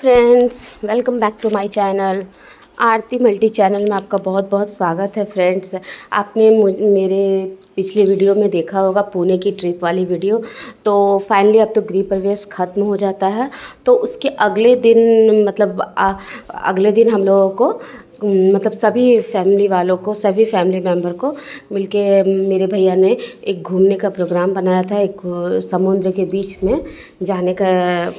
Friends, welcome back to my channel. Aarti multi channel में आपका बहुत बहुत स्वागत है। फ्रेंड्स, आपने मेरे पिछले वीडियो में देखा होगा पुणे की ट्रिप वाली वीडियो। तो फाइनली अब तो गृह प्रवेश ख़त्म हो जाता है, तो उसके अगले दिन अगले दिन हम लोगों को मतलब सभी फैमिली वालों को, सभी फैमिली मेम्बर को मिलके मेरे भैया ने एक घूमने का प्रोग्राम बनाया था। एक समुद्र के बीच में जाने का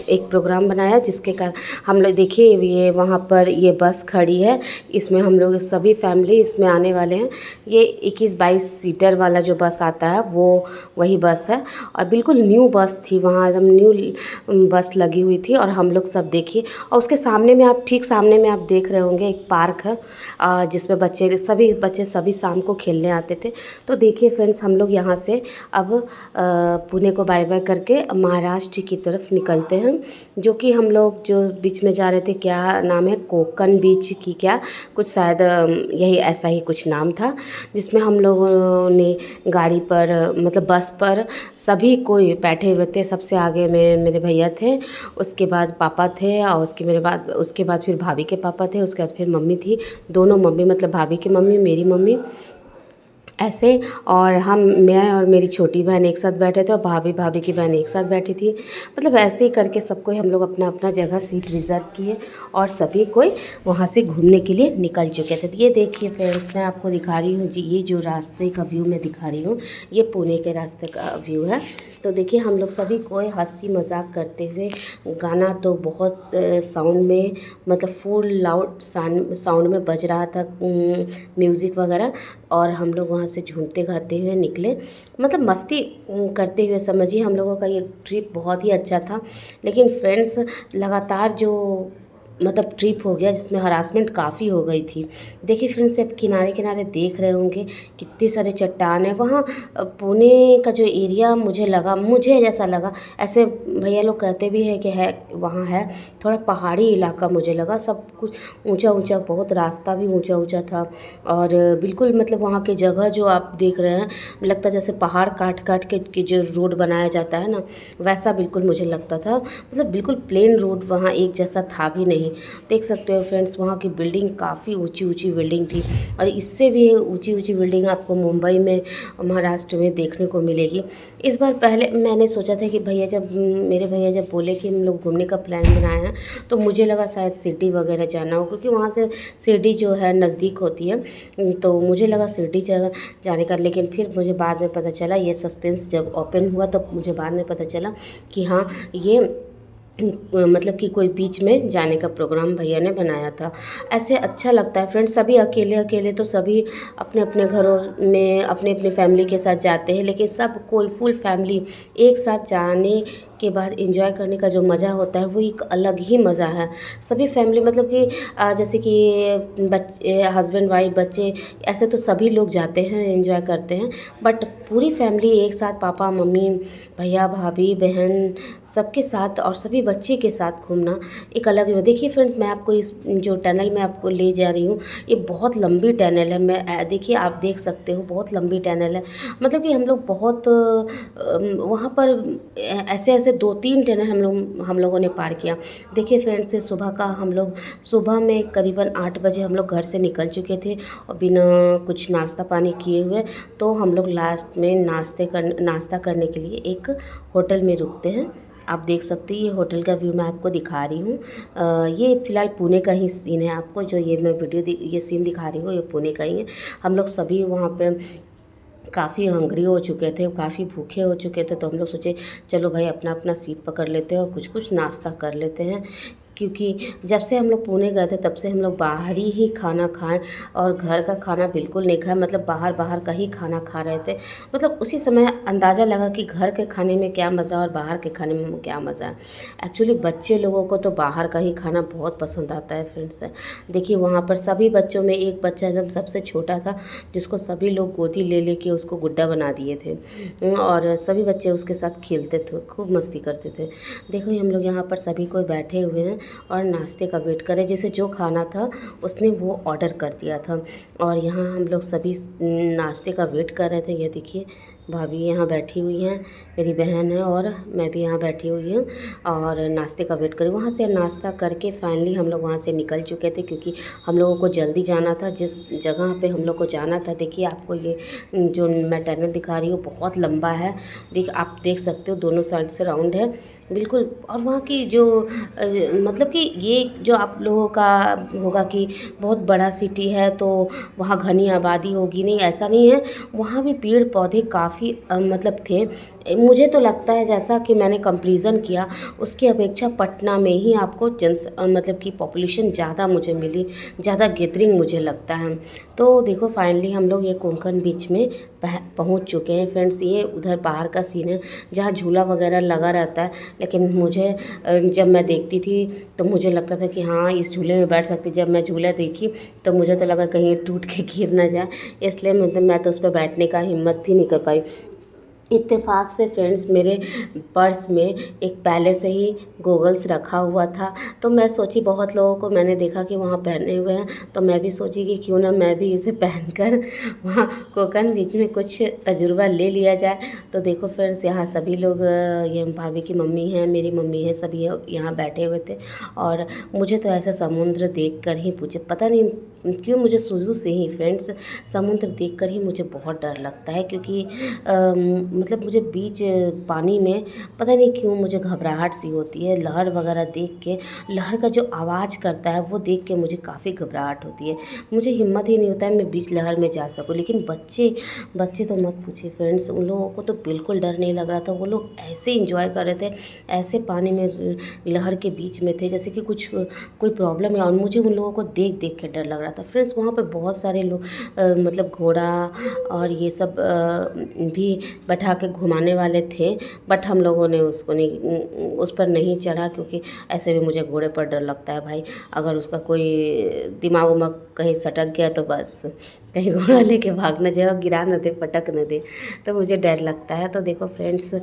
एक प्रोग्राम बनाया, जिसके कारण हम लोग देखिए ये वहाँ पर ये बस खड़ी है। इसमें हम लोग सभी फैमिली इसमें आने वाले हैं। ये 21-22 सीटर वाला जो बस आता है वो वही बस है, और बिल्कुल न्यू बस थी। वहाँ एकदम न्यू बस लगी हुई थी, और हम लोग सब देखिए। और उसके सामने में आप ठीक सामने में आप देख रहे होंगे एक पार्क है, जिसमें सभी बच्चे शाम को खेलने आते थे। तो देखिए फ्रेंड्स, हम लोग यहाँ से अब पुणे को बाय बाय करके महाराष्ट्र की तरफ निकलते हैं। जो कि हम लोग जो बीच में जा रहे थे, क्या नाम है, कोकन बीच की क्या कुछ शायद यही ऐसा ही कुछ नाम था, जिसमें हम लोगों ने गाड़ी पर मतलब बस पर सभी कोई बैठे हुए थे। सबसे आगे में मेरे भैया थे, उसके बाद पापा थे, और उसके बाद फिर भाभी के पापा थे, उसके बाद फिर मम्मी थी। दोनों मम्मी मतलब भाभी की मम्मी, मेरी मम्मी, ऐसे। और मैं और मेरी छोटी बहन एक साथ बैठे थे, और भाभी की बहन एक साथ बैठी थी। मतलब ऐसे ही करके सबको हम लोग अपना अपना जगह सीट रिज़र्व किए, और सभी कोई वहाँ से घूमने के लिए निकल चुके थे। तो ये देखिए फ्रेंड्स, मैं आपको दिखा रही हूँ जी, ये जो रास्ते का व्यू मैं दिखा रही हूँ, ये पुणे के रास्ते का व्यू है। तो देखिए हम लोग सभी कोई हंसी मजाक करते हुए, गाना तो बहुत साउंड में मतलब फुल लाउड साउंड में बज रहा था, म्यूज़िक वगैरह। और हम लोग वहाँ से झूमते गाते हुए निकले, मतलब मस्ती करते हुए। समझिए हम लोगों का ये ट्रिप बहुत ही अच्छा था। लेकिन फ्रेंड्स, लगातार जो मतलब ट्रिप हो गया, जिसमें हरासमेंट काफ़ी हो गई थी। देखिए फ्रेंड्स, अब किनारे किनारे देख रहे होंगे कितने सारे चट्टान है वहाँ। पुणे का जो एरिया मुझे जैसा लगा, ऐसे भैया लोग कहते भी हैं कि है वहाँ है थोड़ा पहाड़ी इलाका मुझे लगा। सब कुछ ऊंचा ऊंचा, बहुत रास्ता भी ऊंचा ऊंचा था। और बिल्कुल मतलब वहाँ की जगह जो आप देख रहे हैं, लगता जैसे पहाड़ काट काट के जो रोड बनाया जाता है ना, वैसा बिल्कुल मुझे लगता था। मतलब बिल्कुल प्लेन रोड वहाँ एक जैसा था भी नहीं। देख सकते हो फ्रेंड्स, वहाँ की बिल्डिंग काफ़ी ऊंची ऊंची बिल्डिंग थी, और इससे भी ऊंची ऊंची बिल्डिंग आपको मुंबई में, महाराष्ट्र में देखने को मिलेगी। इस बार पहले मैंने सोचा था कि मेरे भैया जब बोले कि हम लोग घूमने का प्लान बनाए हैं, तो मुझे लगा शायद सिटी वगैरह जाना हो, क्योंकि वहाँ से शिरडी जो है नज़दीक होती है। तो मुझे लगा शिरडी जाने का। लेकिन फिर मुझे बाद में पता चला, ये सस्पेंस जब ओपन हुआ तो मुझे बाद में पता चला कि हाँ, ये मतलब कि कोई बीच में जाने का प्रोग्राम भैया ने बनाया था। ऐसे अच्छा लगता है फ्रेंड्स। सभी अकेले अकेले तो सभी अपने अपने घरों में अपने अपने फैमिली के साथ जाते हैं, लेकिन सब कोई फुल फैमिली एक साथ जाने के बाद एंजॉय करने का जो मज़ा होता है, वो एक अलग ही मज़ा है। सभी फैमिली मतलब कि जैसे कि बच्चे, हस्बैंड वाइफ, बच्चे, ऐसे तो सभी लोग जाते हैं, एंजॉय करते हैं। बट पूरी फैमिली एक साथ, पापा मम्मी, भैया भाभी बहन, सबके साथ और सभी बच्चे के साथ घूमना एक अलग ही। देखिए फ्रेंड्स, मैं आपको इस जो टनल में आपको ले जा रही हूँ, ये बहुत लंबी टनल है। देखिए आप देख सकते हो, बहुत लंबी टनल है। मतलब कि हम लोग बहुत वहाँ पर ऐसे ऐसे 2-3 टनल हम लोगों ने पार किया। देखिए फ्रेंड्स, सुबह में करीबन 8 बजे हम लोग घर से निकल चुके थे, और बिना कुछ नाश्ता पानी किए हुए। तो हम लोग लास्ट में नाश्ता करने के लिए एक होटल में रुकते हैं। आप देख सकते हैं, ये होटल का व्यू मैं आपको दिखा रही हूँ। ये फ़िलहाल पुणे का ही सीन है। आपको जो ये मैं ये सीन दिखा रही हूँ, ये पुणे का ही है। हम लोग सभी वहाँ पे काफ़ी हंग्री हो चुके थे, काफ़ी भूखे हो चुके थे। तो हम लोग सोचे चलो भाई अपना अपना सीट पकड़ लेते हैं और कुछ कुछ नाश्ता कर लेते हैं। क्योंकि जब से हम लोग पुणे गए थे, तब से हम लोग बाहर ही खाना खाएं, और घर का खाना बिल्कुल नहीं खाएं। मतलब बाहर का ही खाना खा रहे थे। मतलब उसी समय अंदाज़ा लगा कि घर के खाने में क्या मज़ा और बाहर के खाने में क्या मज़ा है। एक्चुअली बच्चे लोगों को तो बाहर का ही खाना बहुत पसंद आता है फ्रेंड्स। देखिए वहाँ पर सभी बच्चों में एक बच्चा एकदम सबसे छोटा था, जिसको सभी लोग गोदी ले लेके उसको गुड्डा बना दिए थे, और सभी बच्चे उसके साथ खेलते थे, खूब मस्ती करते थे। देखो हम लोग यहाँ पर सभी कोई बैठे हुए हैं और नाश्ते का वेट करें। जैसे जो खाना था उसने वो ऑर्डर कर दिया था, और यहाँ हम लोग सभी नाश्ते का वेट कर रहे थे। ये देखिए भाभी यहाँ बैठी हुई हैं, मेरी बहन है और मैं भी यहाँ बैठी हुई हूँ और नाश्ते का वेट करी। वहाँ से नाश्ता करके फाइनली हम लोग वहाँ से निकल चुके थे क्योंकि हम लोगों को जल्दी जाना था। जिस जगह पे हम लोग को जाना था, देखिए आपको ये जो मैं टनल दिखा रही हूँ बहुत लंबा है। आप देख सकते हो दोनों साइड से राउंड है बिल्कुल। और वहाँ की जो मतलब कि ये जो आप लोगों का होगा कि बहुत बड़ा सिटी है तो वहाँ घनी आबादी होगी, नहीं ऐसा नहीं है। वहाँ भी पेड़ पौधे काफ़ी मतलब थे। मुझे तो लगता है जैसा कि मैंने कंपैरिज़न किया उसकी अपेक्षा पटना में ही आपको मतलब कि पॉपुलेशन ज़्यादा मुझे मिली, ज़्यादा गैदरिंग मुझे लगता है। तो देखो फाइनली हम लोग ये कोंकण बीच में पहुंच चुके हैं फ्रेंड्स। ये उधर बाहर का सीन है जहाँ झूला वगैरह लगा रहता है, लेकिन मुझे जब मैं देखती थी तो मुझे लगता था कि हाँ इस झूले में बैठ सकती। जब मैं झूला देखी तो मुझे तो लगा कहीं टूट के गिर ना जाए, इसलिए मैं तो उस पर बैठने का हिम्मत भी नहीं कर पाई। इत्तेफाक से फ्रेंड्स मेरे पर्स में एक पहले से ही गॉगल्स रखा हुआ था, तो मैं सोची बहुत लोगों को मैंने देखा कि वहाँ पहने हुए हैं, तो मैं भी सोची कि क्यों ना मैं भी इसे पहनकर वहाँ कोंकण बीच में कुछ तजुर्बा ले लिया जाए। तो देखो फ्रेंड्स यहाँ सभी लोग, ये भाभी की मम्मी हैं, मेरी मम्मी है, सभी यहाँ बैठे हुए थे। और मुझे तो ऐसा समुद्र देखकर ही पता नहीं क्यों मुझे शुरू से ही फ्रेंड्स समुद्र देखकर ही मुझे बहुत डर लगता है, क्योंकि मतलब मुझे बीच पानी में पता नहीं क्यों मुझे घबराहट सी होती है। लहर वगैरह देख के, लहर का जो आवाज़ करता है वो देख के मुझे काफ़ी घबराहट होती है। मुझे हिम्मत ही नहीं होता है मैं बीच लहर में जा सकूं। लेकिन बच्चे तो मत पूछिए फ्रेंड्स, उन लोगों को तो बिल्कुल डर नहीं लग रहा था। वो लोग ऐसे इंजॉय कर रहे थे, ऐसे पानी में लहर के बीच में थे जैसे कि कोई प्रॉब्लम है। और मुझे उन लोगों को देख के डर लग रहा था फ्रेंड्स। वहाँ पर बहुत सारे लोग मतलब घोड़ा और ये सब भी बैठा के घुमाने वाले थे, बट हम लोगों ने उस पर नहीं चढ़ा, क्योंकि ऐसे भी मुझे घोड़े पर डर लगता है भाई। अगर उसका कोई दिमाग उमाग कहीं सटक गया तो बस कहीं घोड़ा लेके भाग न जाए और गिरा न दे, पटक न दे, तो मुझे डर लगता है। तो देखो फ्रेंड्स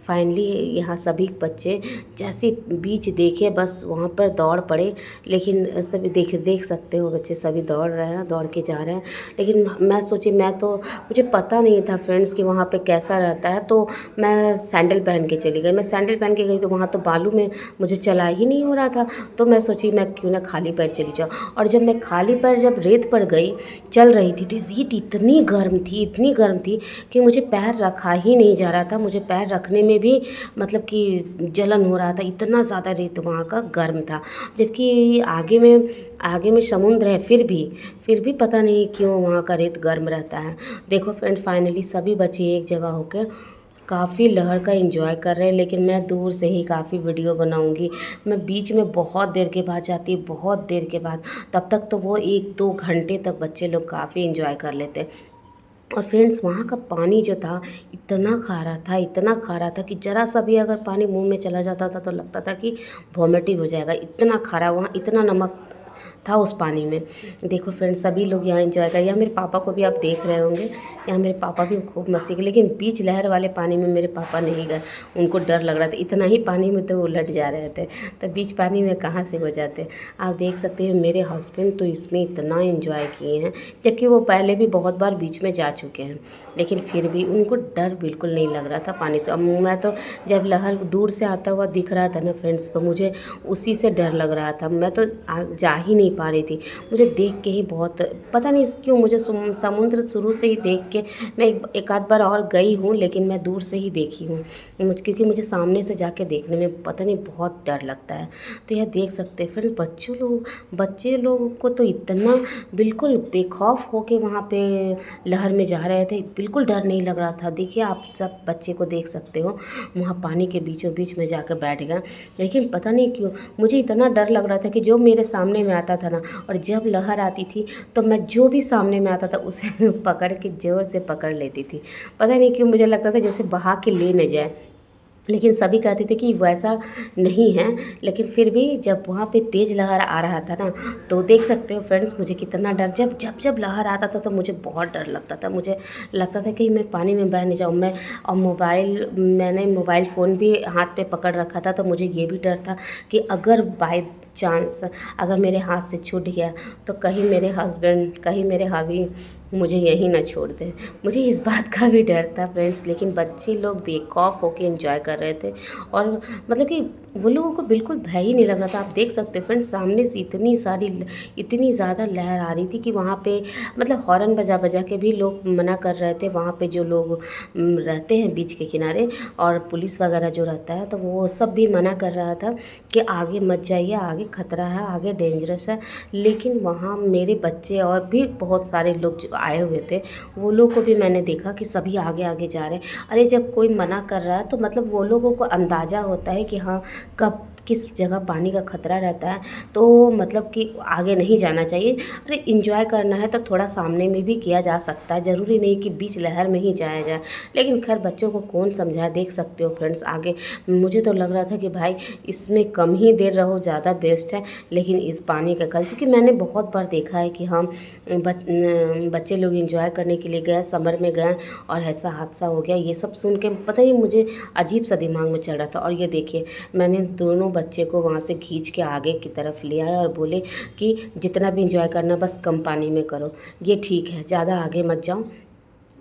फाइनली यहाँ सभी बच्चे जैसे बीच देखे बस वहाँ पर दौड़ पड़े। लेकिन सभी देख सकते हो बच्चे सभी दौड़ रहे हैं, दौड़ के जा रहे हैं। लेकिन मैं सोची, मुझे पता नहीं था फ्रेंड्स कि वहाँ पे कैसा रहता है, तो मैं सैंडल पहन के चली गई। मैं सैंडल पहन के गई तो वहाँ तो बालू में मुझे चला ही नहीं हो रहा था। तो मैं सोची मैं क्यों ना खाली पैर चली जाऊँ। और जब मैं खाली पैर जब रेत पर गई, चल रही थी, तो रेत इतनी गर्म थी कि मुझे पैर रखा ही नहीं जा रहा था। मुझे पैर रखने में भी मतलब कि जलन हो रहा था, इतना ज़्यादा रेत वहाँ का गर्म था। जबकि आगे में समुद्र है, फिर भी पता नहीं क्यों वहाँ का रेत गर्म रहता है। देखो फ्रेंड फाइनली सभी बच्चे एक जगह होकर काफ़ी लहर का एंजॉय कर रहे हैं। लेकिन मैं दूर से ही काफ़ी वीडियो बनाऊंगी। मैं बीच में बहुत देर के बाद जाती, बहुत देर के बाद, तब तक तो वो 1-2 घंटे तक बच्चे लोग काफ़ी एंजॉय कर लेते। और फ्रेंड्स वहाँ का पानी जो था इतना खारा था कि ज़रा सा भी अगर पानी मुंह में चला जाता था तो लगता था कि वॉमिट ही हो जाएगा। इतना खारा, वहाँ इतना नमक था उस पानी में। देखो फ्रेंड्स सभी लोग यहाँ एंजॉय कर, यहाँ मेरे पापा को भी आप देख रहे होंगे, यहाँ मेरे पापा भी खूब मस्ती की। लेकिन बीच लहर वाले पानी में मेरे पापा नहीं गए, उनको डर लग रहा था। इतना ही पानी में तो उलट जा रहे थे, तो बीच पानी में कहाँ से हो जाते। आप देख सकते हैं मेरे हस्बैंड तो इसमें इतना एंजॉय किए हैं, जबकि वो पहले भी बहुत बार बीच में जा चुके हैं, लेकिन फिर भी उनको डर बिल्कुल नहीं लग रहा था पानी से। अब मैं तो जब लहर दूर से आता हुआ दिख रहा था ना फ्रेंड्स, तो मुझे उसी से डर लग रहा था। मैं तो जा ही नहीं पा रही थी। मुझे देख के ही बहुत, पता नहीं क्यों मुझे समुद्र शुरू से ही देख के, मैं एक आध बार और गई हूँ लेकिन मैं दूर से ही देखी हूँ, क्योंकि मुझे सामने से जाके देखने में पता नहीं बहुत डर लगता है। तो यह देख सकते हैं फिर बच्चे लोग को तो इतना बिल्कुल बेखौफ होके वहाँ पे लहर में जा रहे थे, बिल्कुल डर नहीं लग रहा था। देखिए आप सब बच्चे को देख सकते हो वहाँ पानी के बीचों बीच में जाकर बैठ गया। लेकिन पता नहीं क्यों मुझे इतना डर लग रहा था कि जो मेरे सामने में आता था ना, और जब लहर आती थी तो मैं जो भी सामने में आता था उसे पकड़ के ज़ोर से पकड़ लेती थी। पता नहीं क्यों मुझे लगता था जैसे बहा के ले न जाए। लेकिन सभी कहते थे कि वैसा नहीं है। लेकिन फिर भी जब वहाँ पे तेज़ लहर आ रहा था ना, तो देख सकते हो फ्रेंड्स मुझे कितना डर, जब लहर आता था तो मुझे बहुत डर लगता था। मुझे लगता था कि मैं पानी में बह नहीं जाऊँ। और मैंने मोबाइल फ़ोन भी हाथ पे पकड़ रखा था, तो मुझे ये भी डर था कि अगर बाय चांस अगर मेरे हाथ से छूट गया तो कहीं मेरे हस्बैंड, कहीं मेरे हबी मुझे यहीं ना छोड़ दें। मुझे इस बात का भी डर था फ्रेंड्स, लेकिन बच्चे लोग बेखौफ होके एंजॉय कर रहे थे। और मतलब कि वो लोगों को बिल्कुल भय ही नहीं लग रहा था। आप देख सकते हो फ्रेंड्स, सामने से इतनी ज़्यादा लहर आ रही थी कि वहाँ पे मतलब हॉर्न बजा बजा के भी लोग मना कर रहे थे। वहाँ पे जो लोग रहते हैं बीच के किनारे, और पुलिस वगैरह जो रहता है, तो वो सब भी मना कर रहा था कि आगे मत जाइए, आगे खतरा है, आगे डेंजरस है। लेकिन वहाँ मेरे बच्चे और भी बहुत सारे लोग जो आए हुए थे, वो लोग को भी मैंने देखा कि सभी आगे आगे जा रहे हैं। अरे जब कोई मना कर रहा है तो मतलब वो लोगों को अंदाज़ा होता है कि हाँ, कब किस जगह पानी का खतरा रहता है, तो मतलब कि आगे नहीं जाना चाहिए। अरे एंजॉय करना है तो थोड़ा सामने में भी किया जा सकता है, ज़रूरी नहीं कि बीच लहर में ही जाया जाए। लेकिन खैर बच्चों को कौन समझाए, देख सकते हो फ्रेंड्स आगे। मुझे तो लग रहा था कि भाई इसमें कम ही देर रहो, ज़्यादा बेस्ट है। लेकिन इस पानी का कल, क्योंकि मैंने बहुत बार देखा है कि हम बच्चे लोग एंजॉय करने के लिए गए, समर में गए, और ऐसा हादसा हो गया। ये सब सुन के पता ही मुझे अजीब सा दिमाग में चल रहा था। और ये देखिए, मैंने दोनों बच्चे को वहाँ से खींच के आगे की तरफ ले आया और बोले कि जितना भी एंजॉय करना बस कम पानी में करो, ये ठीक है, ज़्यादा आगे मत जाओ,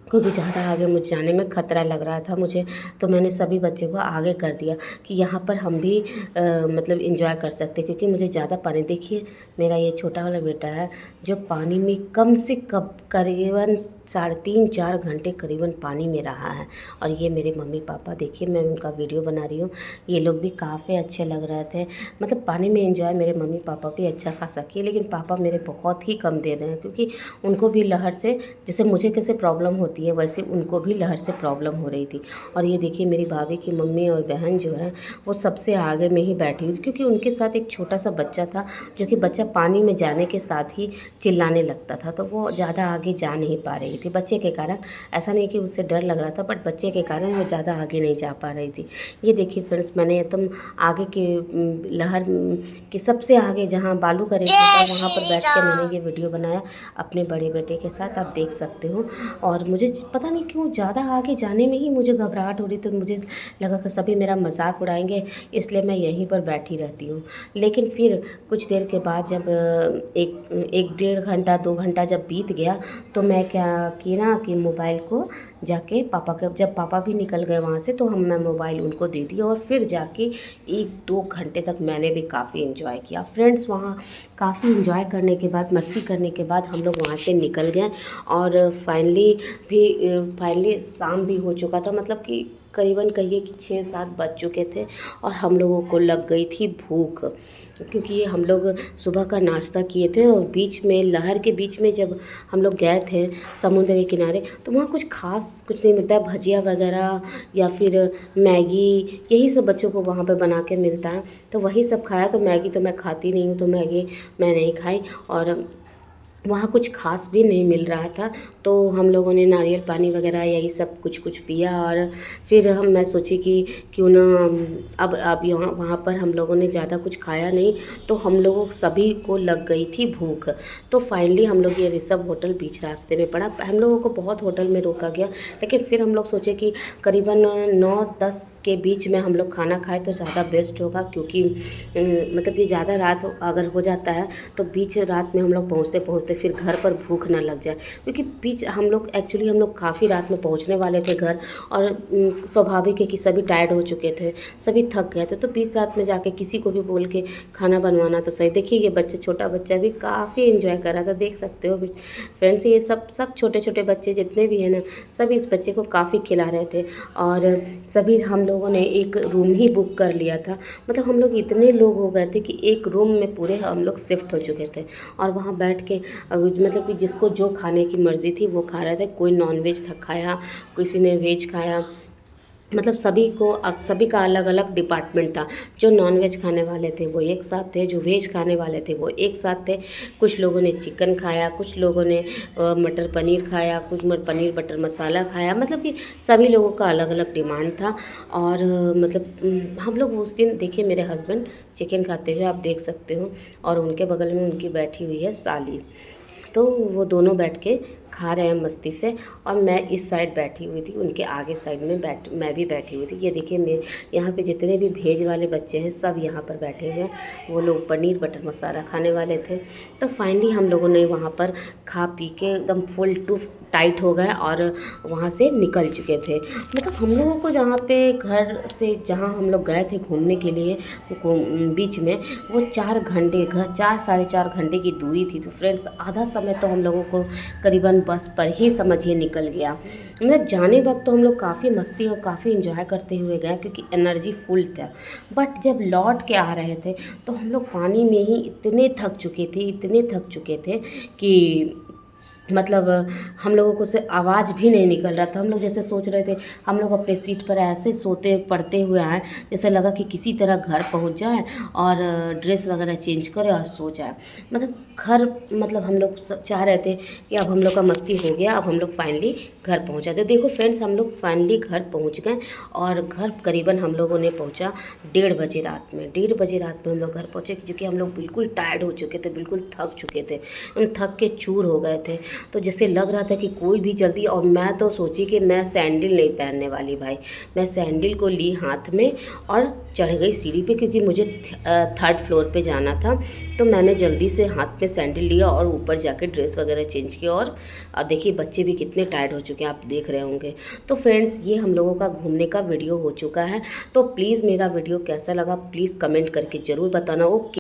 क्योंकि ज़्यादा आगे मुझे जाने में ख़तरा लग रहा था मुझे। तो मैंने सभी बच्चों को आगे कर दिया कि यहाँ पर हम भी मतलब एंजॉय कर सकते, क्योंकि मुझे ज़्यादा पानी, देखिए मेरा ये छोटा वाला बेटा है जो पानी में कम से कम करीबन 3.5-4 घंटे करीबन पानी में रहा है। और ये मेरे मम्मी पापा, देखिए मैं उनका वीडियो बना रही हूँ, ये लोग भी काफ़ी अच्छे लग रहे थे। मतलब पानी में एंजॉय मेरे मम्मी पापा भी अच्छा खासा किए, लेकिन पापा मेरे बहुत ही कम दे रहे हैं, क्योंकि उनको भी लहर से, जैसे मुझे कैसे प्रॉब्लम होती है वैसे उनको भी लहर से प्रॉब्लम हो रही थी। और ये देखिए मेरी भाभी की मम्मी और बहन जो है वो सबसे आगे में ही बैठी हुई थी, क्योंकि उनके साथ एक छोटा सा बच्चा था, जो कि बच्चा पानी में जाने के साथ ही चिल्लाने लगता था, तो वो ज़्यादा आगे जा नहीं पा रही थी बच्चे के कारण। ऐसा नहीं कि उससे डर लग रहा था, बट बच्चे के कारण वो ज़्यादा आगे नहीं जा पा रही थी। ये देखिए फ्रेंड्स, मैंने एकदम आगे के लहर के सबसे आगे जहाँ बालू का रेत होता है वहाँ पर बैठ के मैंने ये वीडियो बनाया अपने बड़े बेटे के साथ, आप देख सकते हो। और मुझे पता नहीं क्यों ज़्यादा आगे जाने में ही मुझे घबराहट हो रही, तो मुझे लगा कि सभी मेरा मजाक उड़ाएंगे, इसलिए मैं यहीं पर बैठी रहती हूँ। लेकिन फिर कुछ देर के बाद जब एक 1.5 घंटा 2 घंटा जब बीत गया, तो मैं क्या की ना कि मोबाइल को जाके पापा के, जब पापा भी निकल गए वहाँ से, तो मैं मोबाइल उनको दे दी, और फिर जाके 1-2 घंटे तक मैंने भी काफ़ी इन्जॉय किया फ्रेंड्स। वहाँ काफ़ी इन्जॉय करने के बाद, मस्ती करने के बाद हम लोग वहाँ से निकल गए। और फाइनली शाम भी हो चुका था, मतलब कि करीबन कहिए कि 6-7 बज चुके थे, और हम लोगों को लग गई थी भूख, क्योंकि हम लोग सुबह का नाश्ता किए थे, और बीच में लहर के बीच में जब हम लोग गए थे समुद्र के किनारे, तो वहाँ कुछ खास कुछ नहीं मिलता है, भजिया वगैरह या फिर मैगी, यही सब बच्चों को वहाँ पे बना के मिलता है, तो वही सब खाया। तो मैगी तो मैं खाती नहीं हूँ, तो मैगी मैं नहीं खाई, और वहाँ कुछ ख़ास भी नहीं मिल रहा था, तो हम लोगों ने नारियल पानी वगैरह यही सब कुछ कुछ पिया। और फिर मैं सोची कि क्यों ना अब यहाँ वहाँ पर हम लोगों ने ज़्यादा कुछ खाया नहीं, तो हम लोगों सभी को लग गई थी भूख। तो फाइनली हम लोग ये ऋषभ होटल बीच रास्ते में पड़ा। हम लोगों को बहुत होटल में रोका गया, लेकिन फिर हम लोग सोचे कि करीबन 9-10 के बीच में हम लोग खाना खाएँ तो ज़्यादा बेस्ट होगा, क्योंकि मतलब कि ज़्यादा रात अगर हो जाता है तो बीच रात में हम लोग पहुँचते पहुँचते फिर घर पर भूख ना लग जाए, क्योंकि बीच हम लोग काफ़ी रात में पहुंचने वाले थे घर। और स्वाभाविक है कि सभी टायर्ड हो चुके थे, सभी थक गए थे, तो बीच रात में जाके किसी को भी बोल के खाना बनवाना तो सही। देखिए ये बच्चे, छोटा बच्चा भी काफ़ी एंजॉय कर रहा था, देख सकते हो फ्रेंड्स। ये सब छोटे छोटे बच्चे जितने भी हैं ना, सभी इस बच्चे को काफ़ी खिला रहे थे। और सभी हम लोगों ने एक रूम ही बुक कर लिया था, मतलब हम लोग इतने लोग हो गए थे कि एक रूम में पूरे हम लोग शिफ्ट हो चुके थे। और वहाँ बैठ के मतलब कि जिसको जो खाने की मर्ज़ी थी वो खा रहे थे। कोई नॉनवेज खाया, किसी ने वेज खाया, मतलब सभी का अलग अलग डिपार्टमेंट था। जो नॉनवेज खाने वाले थे वो एक साथ थे, जो वेज खाने वाले थे वो एक साथ थे। कुछ लोगों ने चिकन खाया, कुछ लोगों ने मटर पनीर खाया, कुछ पनीर बटर मसाला खाया, मतलब कि सभी लोगों का अलग अलग डिमांड था। और मतलब हम लोग उस दिन, देखिए मेरे हस्बैंड चिकन खाते हुए आप देख सकते हो, और उनके बगल में उनकी बैठी हुई है साली, तो वो दोनों बैठ के खा रहे हैं मस्ती से। और मैं इस साइड बैठी हुई थी, उनके आगे साइड में मैं भी बैठी हुई थी। ये देखिए मेरे यहाँ पे जितने भी भेज वाले बच्चे हैं सब यहाँ पर बैठे हुए हैं। वो लोग पनीर बटर मसाला खाने वाले थे। तो फाइनली हम लोगों ने वहाँ पर खा पी के एकदम फुल टू टाइट हो गए और वहाँ से निकल चुके थे। मतलब हम लोगों को जहाँ पे घर से जहाँ हम लोग गए थे घूमने के लिए बीच में, वो 4 साढ़े 4 घंटे की दूरी थी। तो फ्रेंड्स आधा समय तो हम लोगों को करीबन बस पर ही समझिए निकल गया। मतलब जाने वक्त तो हम लोग काफ़ी मस्ती और काफ़ी इंजॉय करते हुए गए क्योंकि एनर्जी फुल था। बट जब लौट के आ रहे थे तो हम लोग पानी में ही इतने थक चुके थे कि मतलब हम लोगों को से आवाज़ भी नहीं निकल रहा था। हम लोग जैसे सोच रहे थे, हम लोग अपने सीट पर ऐसे सोते पड़ते हुए आए, जैसे लगा कि किसी तरह घर पहुंच जाए और ड्रेस वगैरह चेंज करें और सो जाए। मतलब हम लोग चाह रहे थे कि अब हम लोग का मस्ती हो गया, अब हम लोग फाइनली घर पहुँच जाते। देखो फ्रेंड्स हम लोग फाइनली घर पहुँच गए और घर करीबन हम लोगों ने पहुँचा 1:30 बजे रात में। 1:30 बजे रात में हम लोग घर पहुँचे क्योंकि हम लोग बिल्कुल टायर्ड हो चुके थे, बिल्कुल थक चुके थे, हम थक के चूर हो गए थे। तो जैसे लग रहा था कि कोई भी जल्दी, और मैं तो सोची कि मैं सैंडल नहीं पहनने वाली भाई। मैं सैंडल को ली हाथ में और चढ़ गई सीढ़ी पे क्योंकि मुझे 3rd फ्लोर पे जाना था। तो मैंने जल्दी से हाथ में सैंडल लिया और ऊपर जाके ड्रेस वगैरह चेंज किया। और अब देखिए बच्चे भी कितने टायर्ड हो चुके हैं, आप देख रहे होंगे। तो फ्रेंड्स ये हम लोगों का घूमने का वीडियो हो चुका है। तो प्लीज़ मेरा वीडियो कैसा लगा प्लीज़ कमेंट करके ज़रूर बताना। ओके।